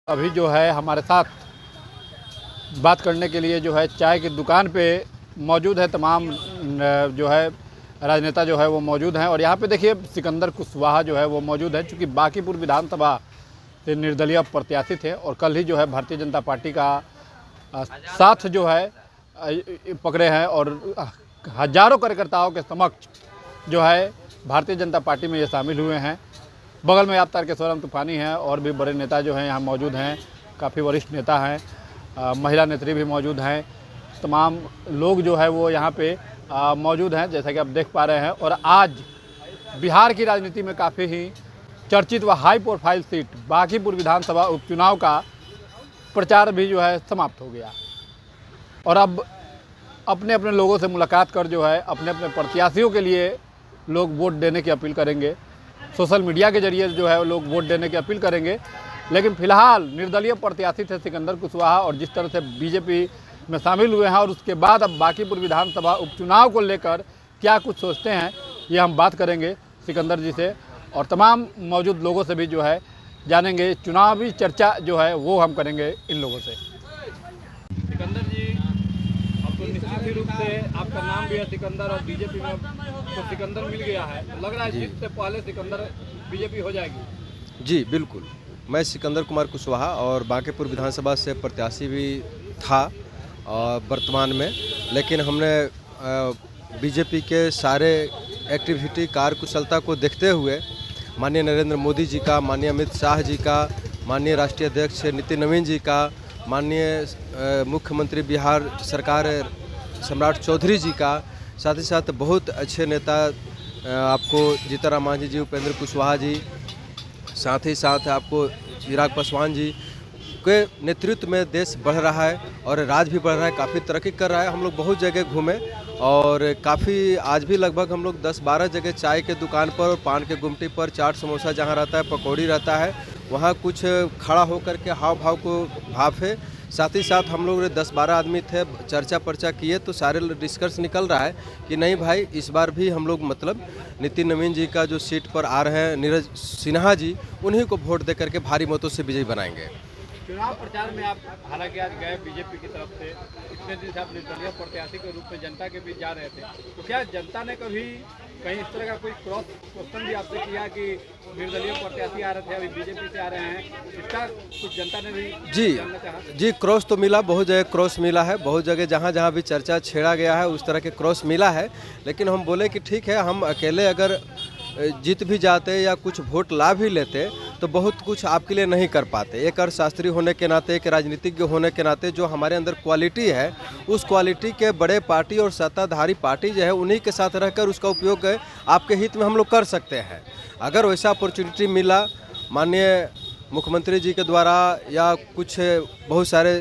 अभी जो है हमारे साथ बात करने के लिए जो है चाय की दुकान पे मौजूद है तमाम जो है राजनेता जो है वो मौजूद हैं। और यहाँ पे देखिए सिकंदर कुशवाहा जो है वो मौजूद है, चूँकि बांकीपुर विधानसभा से निर्दलीय प्रत्याशी थे और कल ही जो है भारतीय जनता पार्टी का साथ जो है पकड़े हैं और हजारों कार्यकर्ताओं के समक्ष जो है भारतीय जनता पार्टी में ये शामिल हुए हैं। बगल में आप तारकेश्वरम तूफानी हैं और भी बड़े नेता जो हैं यहाँ मौजूद हैं, काफ़ी वरिष्ठ नेता हैं, महिला नेत्री भी मौजूद हैं, तमाम लोग जो है वो यहाँ पे मौजूद हैं जैसा कि आप देख पा रहे हैं। और आज बिहार की राजनीति में काफ़ी ही चर्चित व हाई प्रोफाइल सीट बांकीपुर विधानसभा उपचुनाव का प्रचार भी जो है समाप्त हो गया और अब अपने अपने लोगों से मुलाकात कर जो है अपने अपने प्रत्याशियों के लिए लोग वोट देने की अपील करेंगे। सोशल मीडिया के जरिए जो है लोग वोट देने की अपील करेंगे। लेकिन फिलहाल निर्दलीय प्रत्याशी थे सिकंदर कुशवाहा और जिस तरह से बीजेपी में शामिल हुए हैं और उसके बाद अब बांकीपुर विधानसभा उपचुनाव को लेकर क्या कुछ सोचते हैं, ये हम बात करेंगे सिकंदर जी से और तमाम मौजूद लोगों से भी जो है जानेंगे। चुनावी चर्चा जो है वो हम करेंगे इन लोगों से। सिकंदर जी, अब तो निश्चित ही रूप से आपका नाम भी है सिकंदर और बीजेपी में तो सिकंदर मिल गया है, लग रहा है जीत से पहले सिकंदर बीजेपी हो जाएगी। जी बिल्कुल, मैं सिकंदर कुमार कुशवाहा और बांकीपुर विधानसभा से प्रत्याशी भी था वर्तमान में, लेकिन हमने बीजेपी के सारे एक्टिविटी कार्यकुशलता को देखते हुए माननीय नरेंद्र मोदी जी का, माननीय अमित शाह जी का, माननीय राष्ट्रीय अध्यक्ष नितिन नवीन जी का, माननीय मुख्यमंत्री बिहार सरकार सम्राट चौधरी जी का, साथ ही साथ बहुत अच्छे नेता आपको जीतनराम मांझी जी, उपेंद्र कुशवाहा जी, साथ ही साथ आपको चिराग पासवान जी के नेतृत्व में देश बढ़ रहा है और राज्य भी बढ़ रहा है, काफ़ी तरक्की कर रहा है। हम लोग बहुत जगह घूमे और काफ़ी आज भी लगभग हम लोग 10-12 जगह चाय के दुकान पर और पान के गुमटी पर, चाट समोसा जहाँ रहता है, पकौड़ी रहता है, वहाँ कुछ खड़ा होकर के हाव भाव को भाफे। साथ ही साथ हम लोग 10-12 आदमी थे, चर्चा पर्चा किए तो सारे डिस्कस निकल रहा है कि नहीं भाई इस बार भी हम लोग मतलब नितिन नवीन जी का जो सीट पर आ रहे हैं नीरज सिन्हा जी, उन्हीं को वोट दे करके भारी मतों से विजयी बनाएंगे। चुनाव प्रचार में आप हालांकि आज गए बीजेपी की तरफ से, इतने दिन से आप निर्दलीय प्रत्याशी के रूप में जनता के बीच जा रहे थे, तो क्या जनता ने कभी कहीं इस तरह का कोई क्रॉस क्वेश्चन भी आपसे किया कि निर्दलीय प्रत्याशी आ रहे थे अभी बीजेपी से आ रहे हैं, इसका कुछ जनता ने भी जानना चाहा? जी क्रॉस तो मिला, बहुत जगह क्रॉस मिला है, बहुत जगह जहाँ जहाँ भी चर्चा छेड़ा गया है उस तरह के क्रॉस मिला है। लेकिन हम बोले कि ठीक है, हम अकेले अगर जीत भी जाते या कुछ वोट ला भी लेते तो बहुत कुछ आपके लिए नहीं कर पाते। एक अर्थशास्त्री होने के नाते, एक राजनीतिज्ञ होने के नाते जो हमारे अंदर क्वालिटी है, उस क्वालिटी के बड़े पार्टी और सत्ताधारी पार्टी जो है उन्हीं के साथ रहकर उसका उपयोग आपके हित में हम लोग कर सकते हैं। अगर वैसा अपॉर्चुनिटी मिला माननीय मुख्यमंत्री जी के द्वारा या कुछ बहुत सारे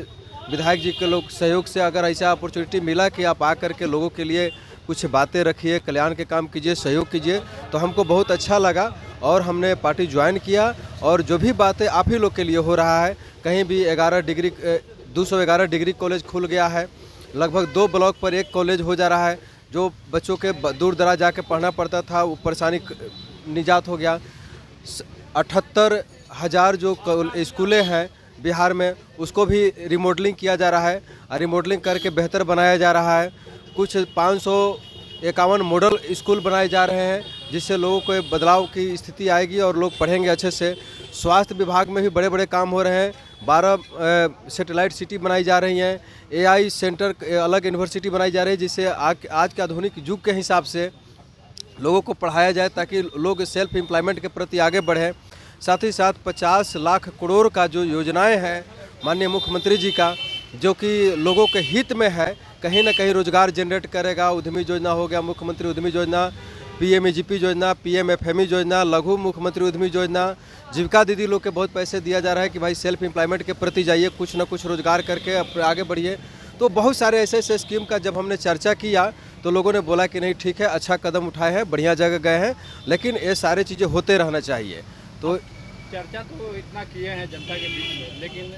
विधायक जी के लोग सहयोग से, अगर ऐसा अपॉर्चुनिटी मिला कि आप आकर के लोगों के लिए कुछ बातें रखिए, कल्याण के काम कीजिए, सहयोग कीजिए, तो हमको बहुत अच्छा लगा और हमने पार्टी ज्वाइन किया। और जो भी बातें आप ही लोग के लिए हो रहा है, कहीं भी 211 डिग्री कॉलेज खुल गया है, लगभग 2 ब्लॉक पर 1 कॉलेज हो जा रहा है, जो बच्चों के दूर दराज जाके पढ़ना पड़ता था वो परेशानी निजात हो गया। 78,000 जो स्कूलें हैं बिहार में उसको भी रिमॉडलिंग किया जा रहा है, रिमॉडलिंग करके बेहतर बनाया जा रहा है। कुछ 551 मॉडल स्कूल बनाए जा रहे हैं जिससे लोगों को बदलाव की स्थिति आएगी और लोग पढ़ेंगे अच्छे से। स्वास्थ्य विभाग में भी बड़े बड़े काम हो रहे हैं, 12 सैटेलाइट सिटी बनाई जा रही हैं, AI सेंटर अलग यूनिवर्सिटी बनाई जा रही है जिससे आज के आधुनिक युग के हिसाब से लोगों को पढ़ाया जाए ताकि लोग सेल्फ एम्प्लॉयमेंट के प्रति आगे बढ़ें। साथ ही साथ 50 लाख करोड़ का जो योजनाएं हैं माननीय मुख्यमंत्री जी का, जो कि लोगों के हित में है, कहीं ना कहीं रोजगार जनरेट करेगा। उद्यमी योजना हो गया, मुख्यमंत्री उद्यमी योजना, PMEGP योजना, PMFME योजना, लघु मुख्यमंत्री उद्यमी योजना, जीविका दीदी लोग के बहुत पैसे दिया जा रहा है कि भाई सेल्फ एम्प्लॉयमेंट के प्रति जाइए, कुछ ना कुछ रोजगार करके आगे बढ़िए। तो बहुत सारे ऐसे ऐसे स्कीम का जब हमने चर्चा किया तो लोगों ने बोला कि नहीं ठीक है, अच्छा कदम उठाए हैं, बढ़िया जगह गए हैं, लेकिन ये सारी चीज़ें होते रहना चाहिए। तो चर्चा तो इतना किए हैं जनता के बीच में, लेकिन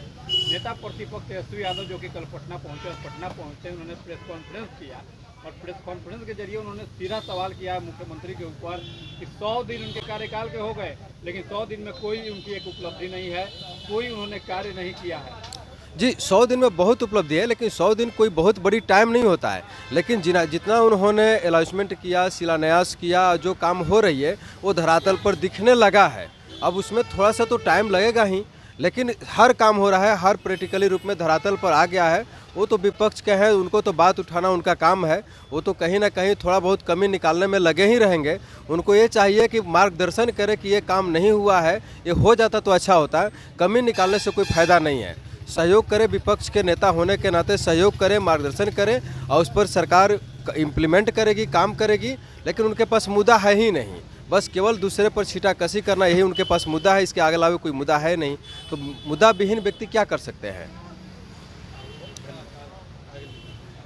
नेता प्रतिपक्ष तेजस्वी यादव जो कि कल पटना पहुंचे उन्होंने प्रेस कॉन्फ्रेंस किया और प्रेस कॉन्फ्रेंस के जरिए उन्होंने सीधा सवाल किया है मुख्यमंत्री के ऊपर कि 100 दिन उनके कार्यकाल के हो गए, लेकिन 100 दिन में कोई उनकी एक उपलब्धि नहीं है। कोई उन्होंने कार्य नहीं किया है। जी 100 दिन में बहुत उपलब्धि है, लेकिन 100 दिन कोई बहुत बड़ी टाइम नहीं होता है। लेकिन जितना उन्होंने एलाउंसमेंट किया, शिलान्यास किया, जो काम हो रही है वो धरातल पर दिखने लगा है। अब उसमें थोड़ा सा तो टाइम लगेगा ही, लेकिन हर काम हो रहा है, हर प्रैक्टिकली रूप में धरातल पर आ गया है। वो तो विपक्ष के हैं, उनको तो बात उठाना उनका काम है। वो तो कहीं ना कहीं थोड़ा बहुत कमी निकालने में लगे ही रहेंगे। उनको ये चाहिए कि मार्गदर्शन करे कि ये काम नहीं हुआ है, ये हो जाता तो अच्छा होता है। कमी निकालने से कोई फायदा नहीं है। सहयोग करे, विपक्ष के नेता होने के नाते सहयोग करे, मार्गदर्शन करे और उस पर सरकार इम्प्लीमेंट करेगी, काम करेगी। लेकिन उनके पास मुद्दा है ही नहीं, बस केवल दूसरे पर छीटाकशी करना, यही उनके पास मुद्दा है। इसके अलावा कोई मुद्दा है नहीं। तो मुद्दा विहीन व्यक्ति क्या कर सकते हैं।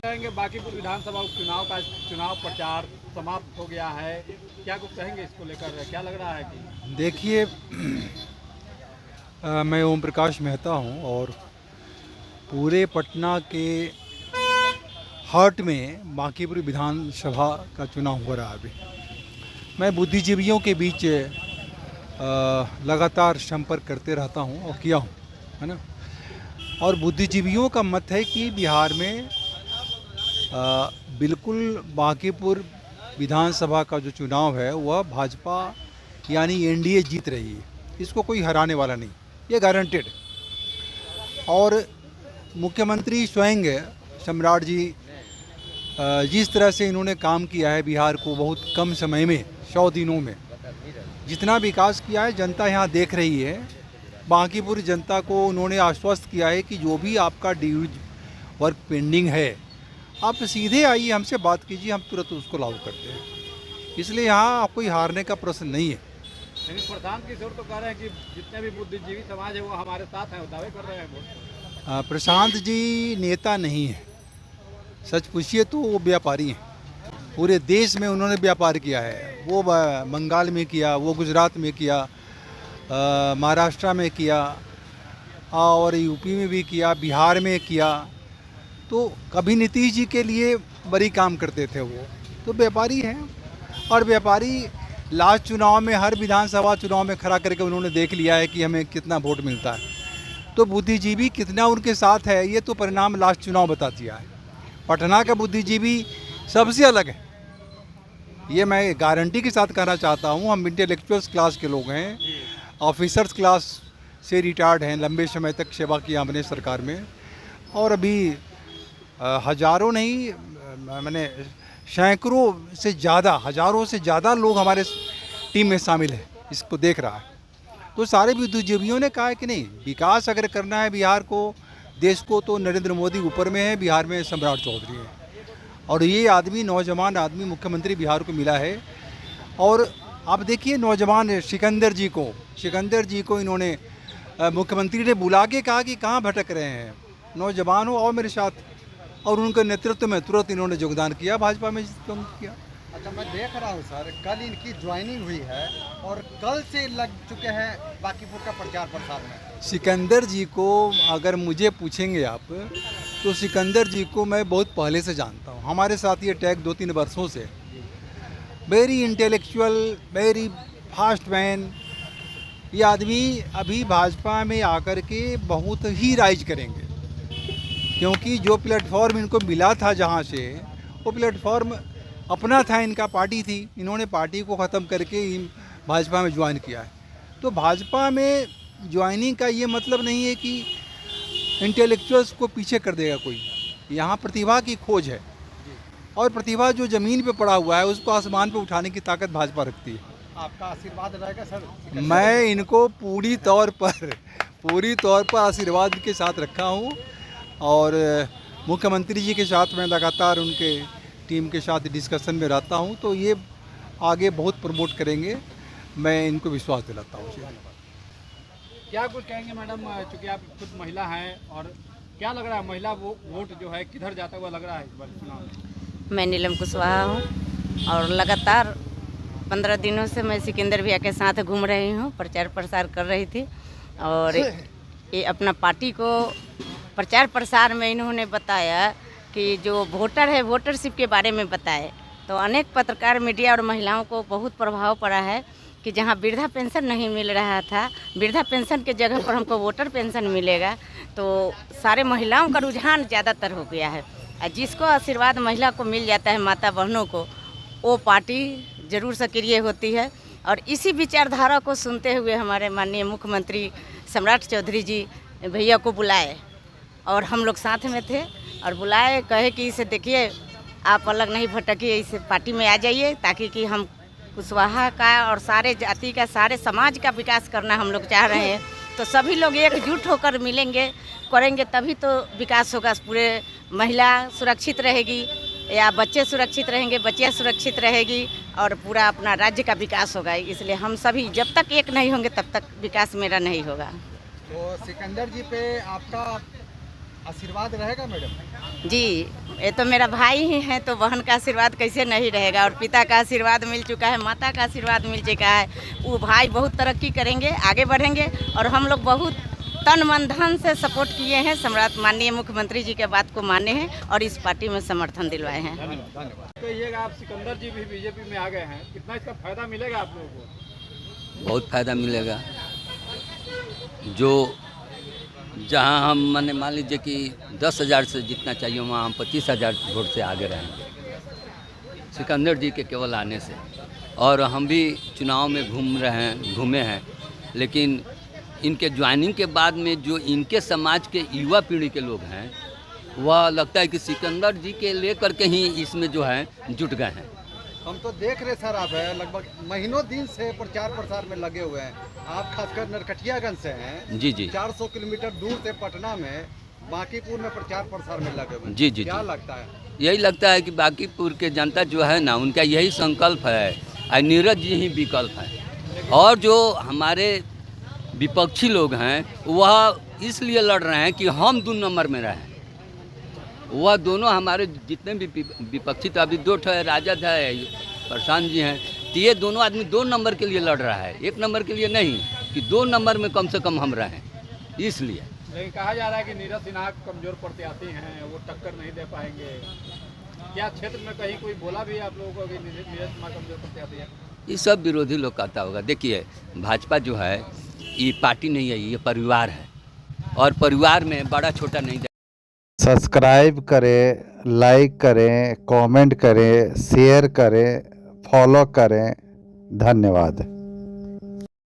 कहेंगे बांकीपुर विधानसभा उपचुनाव का चुनाव प्रचार समाप्त हो गया है, क्या कुछ कहेंगे इसको लेकर? क्या लग रहा है कि देखिए मैं ओम प्रकाश मेहता हूं और पूरे पटना के हार्ट में बांकीपुर विधानसभा का चुनाव हो रहा है। अभी मैं बुद्धिजीवियों के बीच लगातार संपर्क करते रहता हूं और किया हूं, है ना। और बुद्धिजीवियों का मत है कि बिहार में बिल्कुल बांकीपुर विधानसभा का जो चुनाव है वह भाजपा यानी एनडीए जीत रही है। इसको कोई हराने वाला नहीं, ये गारंटेड। और मुख्यमंत्री स्वयं सम्राट जी जिस तरह से इन्होंने काम किया है बिहार को बहुत कम समय में, 100 दिनों में जितना विकास किया है, जनता यहाँ देख रही है। बांकीपुर जनता को उन्होंने आश्वस्त किया है कि जो भी आपका ड्यूज वर्क पेंडिंग है आप सीधे आइए, हमसे बात कीजिए, हम तुरंत उसको लागू करते हैं। इसलिए यहाँ कोई हारने का प्रश्न नहीं है। लेकिन प्रशांत किशोर तो कह रहे हैं कि जितने भी बुद्धिजीवी समाज है वो हमारे साथ हैं, वो दावे कर रहे हैं। प्रशांत जी नेता नहीं है, सच पूछिए तो वो व्यापारी हैं। पूरे देश में उन्होंने व्यापार किया है। वो बंगाल में किया, वो गुजरात में किया, महाराष्ट्र में किया और यूपी में भी किया, बिहार में किया। तो कभी नीतीश जी के लिए बड़ी काम करते थे वो। तो व्यापारी हैं और व्यापारी लास्ट चुनाव में, हर विधानसभा चुनाव में खड़ा करके उन्होंने देख लिया है कि हमें कितना वोट मिलता है। तो बुद्धिजीवी कितना उनके साथ है ये तो परिणाम लास्ट चुनाव बता दिया है। पटना का बुद्धिजीवी सबसे अलग है, ये मैं गारंटी के साथ कहना चाहता हूँ। हम इंटेलेक्चुअल्स क्लास के लोग हैं, ऑफिसर्स क्लास से रिटायर्ड हैं, लंबे समय तक सेवा किया हमने सरकार में। और अभी हजारों नहीं, मैंने सैकड़ों से ज़्यादा, हजारों से ज़्यादा लोग हमारे टीम में शामिल है, इसको देख रहा है। तो सारे बुद्धिजीवियों ने कहा है कि नहीं, विकास अगर करना है बिहार को, देश को, तो नरेंद्र मोदी ऊपर में है, बिहार में सम्राट चौधरी है। और ये आदमी, नौजवान आदमी मुख्यमंत्री बिहार को मिला है। और आप देखिए नौजवान सिकंदर जी को इन्होंने मुख्यमंत्री ने बुला के कहा कि कहाँ भटक रहे हैं, नौजवान हो और मेरे साथ। और उनके नेतृत्व में तुरंत इन्होंने योगदान किया, भाजपा में किया। अच्छा, मैं देख रहा हूँ सर, कल इनकी ज्वाइनिंग हुई है और कल से लग चुके हैं बांकीपुर का प्रचार प्रसार में। सिकंदर जी को अगर मुझे पूछेंगे आप, तो सिकंदर जी को मैं बहुत पहले से जानता हूँ। हमारे साथ ये टैग 2-3 वर्षों से। Very intellectual, very fast man. ये आदमी अभी भाजपा में आकर के बहुत ही राइज करेंगे, क्योंकि जो प्लेटफॉर्म इनको मिला था जहाँ से, वो प्लेटफॉर्म अपना था, इनका पार्टी थी। इन्होंने पार्टी को ख़त्म करके भाजपा में ज्वाइन किया है। तो भाजपा में ज्वाइनिंग का ये मतलब नहीं है कि इंटेलेक्चुअल्स को पीछे कर देगा कोई। यहाँ प्रतिभा की खोज है और प्रतिभा जो ज़मीन पे पड़ा हुआ है उसको आसमान पे उठाने की ताकत भाजपा रखती है। आपका आशीर्वाद रहेगा सर? मैं इनको पूरी तौर पर आशीर्वाद के साथ रखा हूँ और मुख्यमंत्री जी के साथ मैं लगातार उनके टीम के साथ डिस्कशन में रहता हूँ। तो ये आगे बहुत प्रमोट करेंगे, मैं इनको विश्वास दिलाता हूँ। क्या कुछ कहेंगे मैडम, चूँकि आप खुद महिला हैं, और क्या लग रहा है महिला वोट जो है किधर जाता हुआ लग रहा है इस बार चुनाव में? मैं नीलम कुशवाहा हूँ और लगातार 15 दिनों से मैं सिकंदर भैया के साथ घूम रही हूँ, प्रचार प्रसार कर रही थी। और ये अपना पार्टी को प्रचार प्रसार में इन्होंने बताया कि जो वोटर है, वोटरशिप के बारे में बताए। तो अनेक पत्रकार, मीडिया और महिलाओं को बहुत प्रभाव पड़ा है कि जहाँ वृद्धा पेंशन नहीं मिल रहा था, वृद्धा पेंशन के जगह पर हमको वोटर पेंशन मिलेगा, तो सारे महिलाओं का रुझान ज़्यादातर हो गया है। और जिसको आशीर्वाद महिला को मिल जाता है, माता बहनों को, वो पार्टी ज़रूर सक्रिय होती है। और इसी विचारधारा को सुनते हुए हमारे माननीय मुख्यमंत्री सम्राट चौधरी जी भैया को बुलाए और हम लोग साथ में थे और बुलाए, कहे कि इसे देखिए आप अलग नहीं भटकिए, इस पार्टी में आ जाइए, ताकि कि हम कुशवाहा का और सारे जाति का, सारे समाज का विकास करना हम लोग चाह रहे हैं। तो सभी लोग एकजुट होकर मिलेंगे, करेंगे, तभी तो विकास होगा। पूरे महिला सुरक्षित रहेगी या बच्चे सुरक्षित रहेंगे, बच्चियाँ सुरक्षित रहेगी और पूरा अपना राज्य का विकास होगा। इसलिए हम सभी जब तक एक नहीं होंगे तब तक विकास मेरा नहीं होगा। तो सिकंदर जी पे आपका आशीर्वाद रहेगा मैडम? जी, ये तो मेरा भाई ही है, तो बहन का आशीर्वाद कैसे नहीं रहेगा। और पिता का आशीर्वाद मिल चुका है, माता का आशीर्वाद मिल चुका है। वो भाई बहुत तरक्की करेंगे, आगे बढ़ेंगे और हम लोग बहुत तन मन धन से सपोर्ट किए हैं। सम्राट माननीय मुख्यमंत्री जी के बात को माने हैं और इस पार्टी में समर्थन दिलवाए हैं। धन्यवाद। कहिएगा, आप सिकंदर जी भी बीजेपी में आ गए हैं, कितना इसका फायदा मिलेगा आप लोगों को? बहुत फ़ायदा मिलेगा। जो जहाँ हम मान लीजिए कि 10,000 से जितना चाहिए वहाँ हम 25,000 वोट से आगे रहेंगे सिकंदर जी के केवल आने से। और हम भी चुनाव में घूमे हैं, लेकिन इनके ज्वाइनिंग के बाद में जो इनके समाज के युवा पीढ़ी के लोग हैं, वह लगता है कि सिकंदर जी के लेकर के ही इसमें जो है जुट गए हैं। हम तो देख रहे सर, आप है लगभग महीनों दिन से प्रचार प्रसार में लगे हुए हैं। आप खासकर नरकटियागंज से हैं। जी जी 400 किलोमीटर दूर से पटना में बांकीपुर में प्रचार प्रसार में लगे हुए हैं। जी जी क्या जी। लगता है? यही लगता है कि बांकीपुर के जनता जो है ना, उनका यही संकल्प है और नीरज जी ही विकल्प है। और जो हमारे विपक्षी लोग हैं वह इसलिए लड़ रहे हैं कि हम 2 नंबर में रहें। वह दोनों हमारे जितने भी विपक्षी, तो अभी 2 है, राजद है, प्रशांत जी हैं, तो ये दोनों आदमी 2 नंबर के लिए लड़ रहा है, 1 नंबर के लिए नहीं, कि 2 नंबर में कम से कम हम रहें। इसलिए लेकिन कहा जा रहा है कि नीरज सिन्हा कमजोर प्रत्याशी हैं, वो टक्कर नहीं दे पाएंगे। क्या क्षेत्र में कहीं कोई बोला भी आप लोगों को कि नीरज सिन्हा कमजोर प्रत्याशी है? ये सब विरोधी लोग कहता होगा। देखिए, भाजपा जो है ये पार्टी नहीं है, ये परिवार है और परिवार में बड़ा छोटा नहीं। सब्सक्राइब करें, लाइक करें, कमेंट करें, शेयर करें, फॉलो करें। धन्यवाद।